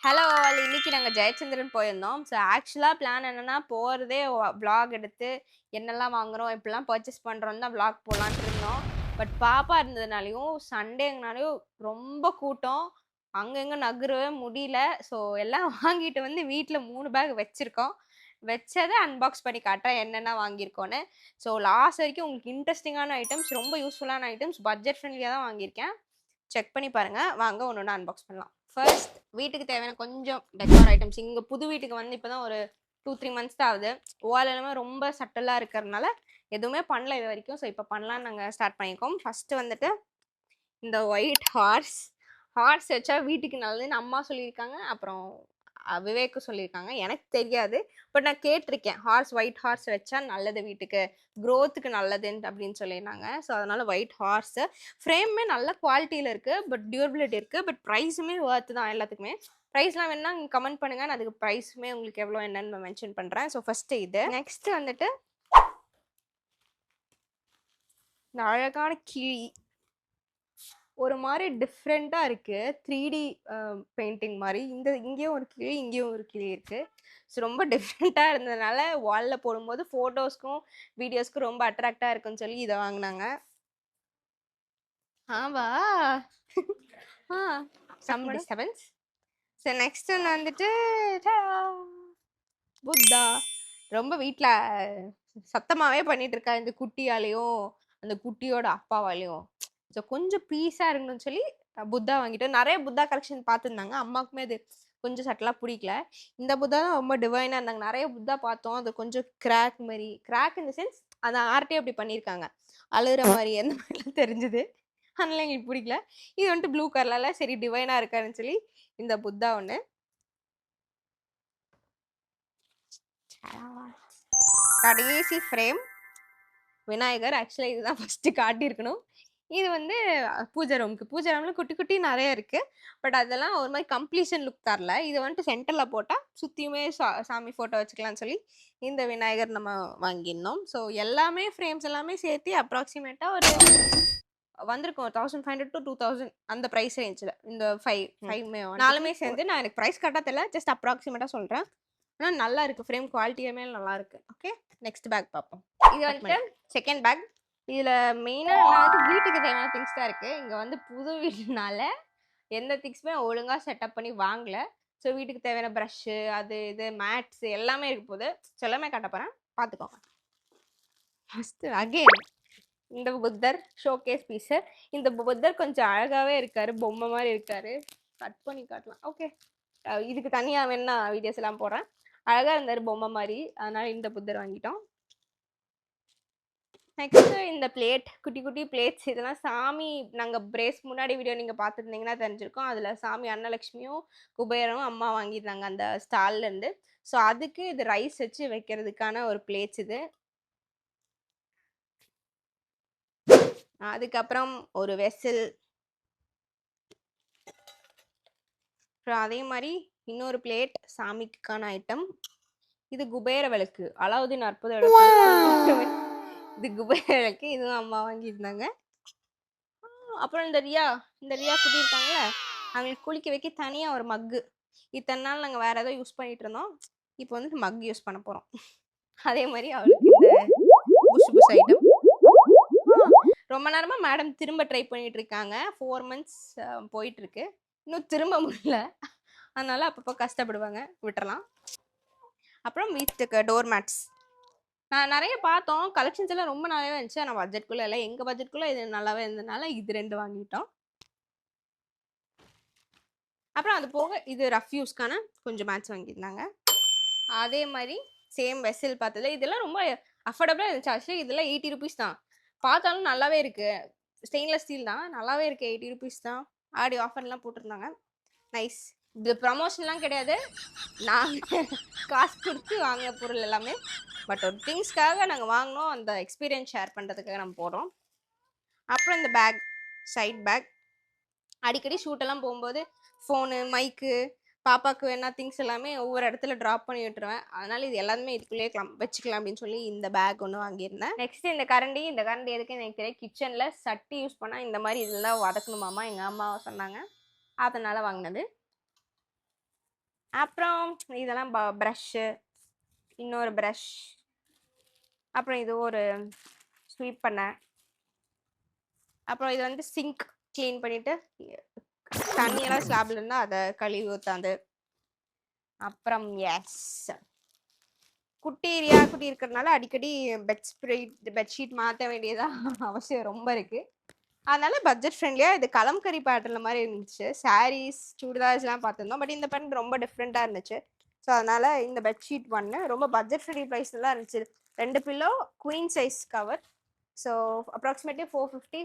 Hello all இன்னைக்கு நாங்கள் ஜெயச்சந்திரன் போயிருந்தோம். ஸோ ஆக்சுவலாக பிளான் என்னன்னா போகிறதே vlog எடுத்து என்னெல்லாம் வாங்குறோம் எப்படிலாம் பர்ச்சேஸ் பண்ணுறோம் தான் vlog போகலான்ட்டு இருந்தோம். பட் பாப்பா இருந்ததுனாலையும் சண்டேங்கனாலையும் ரொம்ப கூட்டம், அங்கங்கே நகரவே முடியல. ஸோ எல்லாம் வாங்கிட்டு வந்து வீட்டில் 3 பேக் வச்சுருக்கோம். வச்சதை அன்பாக்ஸ் பண்ணி காட்டுறேன் என்னென்ன வாங்கியிருக்கோன்னு. ஸோ லாஸ்ட் வரைக்கும் உங்களுக்கு இன்ட்ரெஸ்டிங்கான ஐட்டம்ஸ், ரொம்ப யூஸ்ஃபுல்லான ஐட்டம்ஸ், பட்ஜெட் ஃப்ரெண்ட்லியாக தான் வாங்கியிருக்கேன். செக் பண்ணி பாருங்க. வாங்க ஒன்று ஒன்று அன்பாக்ஸ் பண்ணலாம். ஃபர்ஸ்ட் வீட்டுக்கு தேவையான கொஞ்சம் டெக்கார் ஐட்டம்ஸ். இங்கே புது வீட்டுக்கு வந்து இப்போ தான் ஒரு 2-3 மந்த்ஸ் தான் ஆகுது. வால் எல்லாமே ரொம்ப சட்டலாக இருக்கிறதுனால எதுவுமே பண்ணல இது வரைக்கும். ஸோ இப்போ பண்ணலான்னு நாங்கள் ஸ்டார்ட் பண்ணியிருக்கோம். ஃபஸ்ட்டு வந்துட்டு இந்த ஒயிட் ஹார்ஸ் வச்சா வீட்டுக்கு நல்லதுன்னு அம்மா சொல்லியிருக்காங்க. அப்புறம் விவேக்கு சொல்லியிருக்காங்க. எனக்கு தெரியாது, பட் நான் கேட்டிருக்கேன். ஒயிட் ஹார்ஸ் வச்சா நல்லது, வீட்டுக்கு க்ரோத்துக்கு நல்லதுன்னு அப்படின்னு சொல்லியிருந்தாங்க. ஸோ அதனால் ஒயிட் ஹார்ஸு ஃப்ரேமே நல்ல குவாலிட்டியில் இருக்குது, பட் டியூரபிலிட்டி இருக்குது. பட் ப்ரைஸுமே ஒர்த்து தான் எல்லாத்துக்குமே. ப்ரைஸ்லாம் வேணுன்னா நீங்கள் கமெண்ட் பண்ணுங்கள், நான் அதுக்கு ப்ரைஸுமே உங்களுக்கு எவ்வளோ என்னன்னு நான் மென்ஷன் பண்ணுறேன். ஸோ ஃபஸ்ட்டு இது. நெக்ஸ்ட்டு வந்துட்டு இந்த அழகான கிளி ஒரு மாதிரி டிஃப்ரெண்ட்டாக இருக்குது. 3D பெயிண்டிங் மாதிரி. இங்கேயும் ஒரு கிளி, இங்கேயும் ஒரு கிளி இருக்குது. ஸோ ரொம்ப டிஃப்ரெண்ட்டாக இருந்ததுனால வாலில் போடும்போது ஃபோட்டோஸ்க்கும் வீடியோஸ்க்கும் ரொம்ப அட்ராக்டாக இருக்குன்னு சொல்லி இதை வாங்கினாங்க. ஆவா ஆ சம் டிஸ்டர்பன்ஸ். ஸோ நெக்ஸ்ட் ஒன்று வந்துட்டு புத்தா. ரொம்ப வீட்டில் சத்தமாகவே பண்ணிட்டு இருக்கா இந்த குட்டியாலையும் அந்த குட்டியோட அப்பாவாலையும். ஸோ கொஞ்சம் பீஸாக இருக்கணும்னு சொல்லி புத்தா வாங்கிட்டோம். நிறைய புத்தா கலெக்ஷன் பார்த்துருந்தாங்க. அம்மாவுக்குமே அது கொஞ்சம் சட்டலாக பிடிக்கல. இந்த புத்தா தான் ரொம்ப டிவைனாக இருந்தாங்க. நிறைய புத்தா பார்த்தோம். அது கொஞ்சம் கிராக் மாதிரி, கிராக் இந்த சென்ஸ் அந்த ஆர்ட்டே அப்படி பண்ணியிருக்காங்க, அழுகிற மாதிரி அந்த மாதிரிலாம் தெரிஞ்சுது. அதனால எங்களுக்கு பிடிக்கல. இது வந்துட்டு ப்ளூ கலர்ல சரி டிவைனாக இருக்காருன்னு சொல்லி இந்த புத்தா ஒன்று. கடைசி ஃப்ரேம் விநாயகர். ஆக்சுவலாக இதுதான் ஃபஸ்ட்டு காட்டியிருக்கணும். இது வந்து பூஜை ரூமில் குட்டி குட்டி நிறைய இருக்குது. பட் அதெல்லாம் ஒரு மாதிரி கம்ப்ளீஷன் லுக் தரல. இது வந்துட்டு சென்டரில் போட்டால் சுற்றியுமே சாமி ஃபோட்டோ வச்சுக்கலாம்னு சொல்லி இந்த விநாயகர் நம்ம வாங்கியிருந்தோம். ஸோ எல்லாமே ஃப்ரேம்ஸ் எல்லாமே சேர்த்து அப்ராக்சிமேட்டாக ஒரு வந்திருக்கும் 1500 to 2000 அந்த ப்ரைஸ் ரேஞ்சில். இந்த 5 நாலுமே சேர்ந்து நான் எனக்கு ப்ரைஸ் கரெக்டாக தெரியல, ஜஸ்ட் அப்ராக்சிமேட்டாக சொல்கிறேன். ஆனால் நல்லா இருக்குது, ஃப்ரேம் குவாலிட்டியுமே நல்லா இருக்குது. ஓகே, நெக்ஸ்ட் பேக் பார்ப்போம். இது வந்துட்டு செகண்ட் பேக். இதில் மெயினாக நான் வந்து வீட்டுக்கு தேவையான திங்ஸ் தான் இருக்குது. இங்கே வந்து புது வீடுனால எந்த திங்ஸுமே ஒழுங்காக செட்டப் பண்ணி வாங்கல. ஸோ வீட்டுக்கு தேவையான ப்ரஷ்ஷு, அது இது மேட்ஸு எல்லாமே இருக்க போது. ஸோ எல்லாமே காட்ட போகிறேன், பார்த்துக்கோங்க. ஃபஸ்ட்டு அகெயின் இந்த புத்தர் ஷோகேஸ் பீஸு. இந்த புத்தர் கொஞ்சம் அழகாகவே இருக்கார், பொம்மை மாதிரி இருக்கார். கட் பண்ணி காட்டலாம். ஓகே, இதுக்கு தனியாக வேணா வீடியோஸ் எல்லாம் போடுறேன். அழகாக இருந்தார் பொம்மை மாதிரி, அதனால் இந்த புத்தர் வாங்கிட்டோம். நெக்ஸ்ட்டு இந்த பிளேட், குட்டி குட்டி பிளேட்ஸ். இதெல்லாம் சாமி நாங்கள் பிரேஸ் முன்னாடி வீடியோ நீங்கள் பார்த்துருந்தீங்கன்னா தெரிஞ்சிருக்கோம். அதில் சாமி அன்னலக்ஷ்மியும் குபேரனும் அம்மா வாங்கியிருந்தாங்க அந்த ஸ்டால்லேருந்து. ஸோ அதுக்கு இது ரைஸ் வச்சு வைக்கிறதுக்கான ஒரு பிளேட்ஸ் இது. அதுக்கப்புறம் ஒரு வெசல். அப்புறம் அதே மாதிரி இன்னொரு பிளேட் சாமிக்கான ஐட்டம். இது குபேர விளக்கு, அலாவுதீன் அற்புத விளக்கு. இது குபேர விளக்கு, இதுவும் அம்மா வாங்கியிருந்தாங்க. அப்புறம் இந்த ரியா குட்டியிருக்காங்கல்ல, அவங்களுக்கு குளிக்க வைக்க தனியாக ஒரு மக்கு. இத்தனை நாள் நாங்கள் வேறு ஏதோ யூஸ் பண்ணிகிட்டு இருந்தோம். இப்போ வந்து மக் யூஸ் பண்ண போகிறோம். அதே மாதிரி அவளுக்கு இந்த புஷ் ஐட்டம். ரொம்ப நேரமாக மேடம் திரும்ப ட்ரை பண்ணிட்டு இருக்காங்க. 4 months போயிட்டுருக்கு, இன்னும் திரும்ப முடியல. அதனால அப்பப்போ கஷ்டப்படுவாங்க, விட்டுறலாம். அப்புறம் வீட்டுக்கு டோர் மேட்ஸ் நான் நிறைய பார்த்தோம். கலெக்ஷன்ஸ் எல்லாம் ரொம்ப நல்லாவே இருந்துச்சு. ஆனால் பட்ஜெட்குள்ளே இல்லை, எங்கள் பட்ஜெட்குள்ளே இது நல்லாவே இருந்ததுனால இது 2 வாங்கிட்டோம். அப்புறம் அது போக இது ரஃப் யூஸ்க்கான கொஞ்சம் மேட்ச் வாங்கியிருந்தாங்க. அதே மாதிரி சேம் வெசல் பார்த்தது. இதெல்லாம் ரொம்ப அஃபோர்டபுளாக இருந்துச்சு. ஆக்சுவலி இதெல்லாம் 80 rupees தான். பார்த்தாலும் நல்லாவே இருக்குது, ஸ்டெயின்லெஸ் ஸ்டீல் தான், நல்லாவே இருக்குது. 80 rupees தான். ஆடி ஆஃபர்லாம் போட்டிருந்தாங்க. நைஸ். இது ப்ரமோஷன்லாம் கிடையாது, நாங்கள் காசு கொடுத்து வாங்கின பொருள் எல்லாமே. பட் ஒரு திங்ஸ்க்காக நாங்கள் வாங்கினோம், அந்த எக்ஸ்பீரியன்ஸ் ஷேர் பண்ணுறதுக்காக நம்ம போகிறோம். அப்புறம் இந்த பேக், சைட் பேக். அடிக்கடி ஷூட்டெல்லாம் போகும்போது ஃபோனு, மைக்கு, பாப்பாவுக்கு வேணா திங்ஸ் எல்லாமே ஒவ்வொரு இடத்துல ட்ராப் பண்ணி விட்டுருவேன். அதனால இது எல்லாமே இதுக்குள்ளேயே வச்சுக்கலாம் அப்படின்னு சொல்லி இந்த பேக் ஒன்று வாங்கியிருந்தேன். நெக்ஸ்ட் இந்த கரண்டி எதுக்கு எனக்கு தெரியும். கிச்சனில் சட்டி யூஸ் பண்ணால் இந்த மாதிரி இதெல்லாம் வதக்கணுமாமா, எங்கள் அம்மா சொன்னாங்க, அதனால் வாங்கினது. அப்புறம் இதெல்லாம் ப்ரஷ்ஷு, இன்னொரு ப்ரஷ், அப்புறம் இது ஒரு ஸ்வீப் பண்ண, அப்புறம் இது வந்து சிங்க் க்ளீன் பண்ணிட்டு தண்ணியெல்லாம் ஸ்லாப்ல இருந்தா அதை கழுவி ஊத்தாந்து. அப்புறம் எஸ் குட்டி ரியா குட்டி இருக்கிறதுனால அடிக்கடி பெட்ஷீட் மாற்ற வேண்டியதா அவசியம் ரொம்ப இருக்கு. அதனால பட்ஜெட் ஃப்ரெண்ட்லியாக இது கலம்கரி பேட்டர்ல மாதிரி இருந்துச்சு. சாரீஸ் சுடிதார்ஸ்லாம் பார்த்துருந்தோம். பட் இந்த பேட்டர்ன் ரொம்ப டிஃப்ரெண்ட்டாக இருந்துச்சு. ஸோ அதனால இந்த பெட்ஷீட் ஒன்று ரொம்ப பட்ஜெட் ஃப்ரெண்ட்லி ப்ரைஸில் தான் இருந்துச்சு. 2 pillow, queen size cover. So approximately 450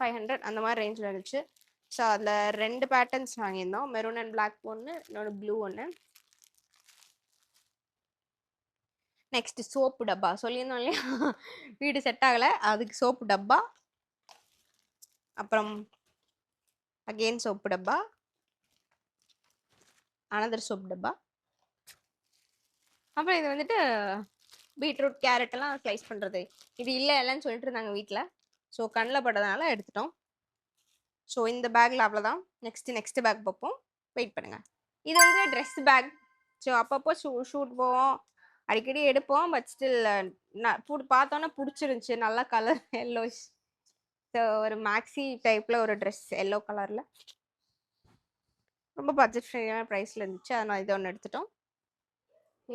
500 அந்த மாதிரி ரேஞ்சில் இருந்துச்சு. ஸோ அதில் 2 பேட்டர்ன்ஸ் வாங்கியிருந்தோம். மெரூன் அண்ட் பிளாக் ஒன்று, இன்னொன்று ப்ளூ ஒன்று. நெக்ஸ்ட் சோப்பு டப்பா சொல்லியிருந்தோம் இல்லையா, வீடு செட் ஆகலை, அதுக்கு சோப்பு டப்பா. அப்புறம் அகெயின் சோப்பு டப்பா, அனதர் சோப்பு டப்பா. அப்புறம் இது வந்துட்டு பீட்ரூட் கேரட் எல்லாம் ஸ்லைஸ் பண்ணுறது. இது இல்லை இல்லைன்னு சொல்லிட்டு இருந்தாங்க வீட்டில். ஸோ கண்ணில் பட்டதுனால எடுத்துட்டோம். ஸோ இந்த பேக்கில் அவ்வளோதான். நெக்ஸ்ட் பேக் பார்ப்போம், வெயிட் பண்ணுங்கள். இது வந்து ட்ரெஸ் பேக். ஸோ அப்பப்போ ஷூட் போவோம், அடிக்கடி எடுப்போம். பட் ஸ்டில் பார்த்தோன்னே பிடிச்சிருந்துச்சி, நல்லா கலர் எல்லோஷ். ஸோ ஒரு மேக்ஸி டைப்பில் ஒரு ட்ரெஸ் எல்லோ கலரில் ரொம்ப பட்ஜெட் ஃப்ரெண்ட்லியான ப்ரைஸில் இருந்துச்சு. அதனால் இது ஒன்று எடுத்துட்டோம்.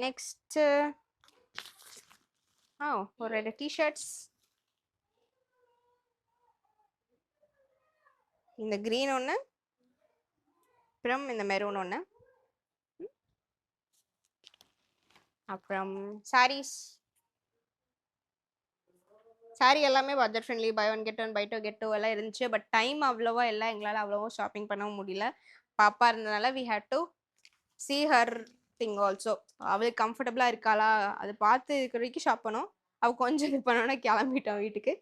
நெக்ஸ்ட்டு ஒரு 2 டிஷர்ட்ஸ். இந்த க்ரீன் ஒன்று, அப்புறம் இந்த மெரூன் ஒன்று. அப்புறம் சாரீஸ். சாரீ எல்லாமே budget friendly, buy one get one, buy two get two எல்லாம் இருந்துச்சு. பட் டைம் அவ்வளோவா இல்லை, எங்களால் அவ்வளோவா ஷாப்பிங் பண்ணவும் முடியல. பாப்பா இருந்ததுனால we had to see her thing also. அவளுக்கு கம்ஃபர்டபுளாக இருக்காளா அது பார்த்து இருக்கிற வரைக்கும் ஷாப் பண்ணோம். அவள் கொஞ்சம் இது பண்ணோன்னா கிளம்பிட்டோம் வீட்டுக்கு.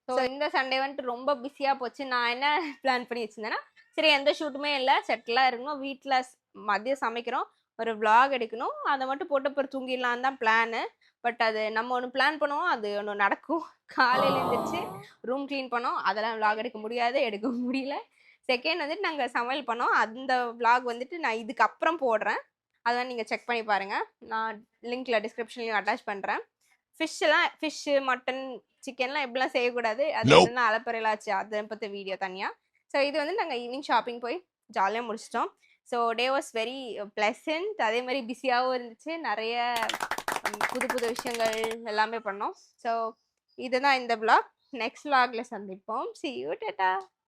ஸோ இந்த சண்டே வந்துட்டு ரொம்ப பிஸியாக போச்சு. நான் என்ன பிளான் பண்ணி வச்சுருந்தேன்னா, சரி எந்த ஷூட்டுமே இல்லை, செட்டிலாக இருக்கணும், வீட்டில் மதியம் சமைக்கிறோம், ஒரு விளாக் எடுக்கணும், அதை மட்டும் போட்டு அப்புறம் தூங்கிடலான்னு தான் பிளானு. பட் அது நம்ம ஒன்று பிளான் பண்ணுவோம், அது ஒன்று நடக்கும். காலையில் எழுந்திரிச்சு ரூம் க்ளீன் பண்ணோம், அதெல்லாம் விளாக் எடுக்க முடியாது, எடுக்க முடியல. செகண்ட் வந்துட்டு நாங்கள் சமையல் பண்ணோம், அந்த விளாக் வந்துட்டு நான் இதுக்கப்புறம் போடுறேன், அதெல்லாம் நீங்கள் செக் பண்ணி பாருங்கள். நான் லிங்க்கில் டிஸ்கிரிப்ஷன்லையும் அட்டாச் பண்ணுறேன். ஃபிஷ்ஷு, மட்டன், சிக்கன்லாம் எப்படிலாம் செய்யக்கூடாது, அது என்னென்ன அலப்பறையிலாச்சு அதை பற்றி வீடியோ தனியாக. ஸோ இது வந்து நாங்கள் ஈவினிங் ஷாப்பிங் போய் ஜாலியாக முடிச்சிட்டோம். So day was very pleasant. அதே மாதிரி பிஸியாகவும் இருந்துச்சு, நிறைய புது புது விஷயங்கள் எல்லாமே பண்ணோம். ஸோ இதுதான் இந்த vlog. நெக்ஸ்ட் vlogல சந்திப்போம். See you, tata.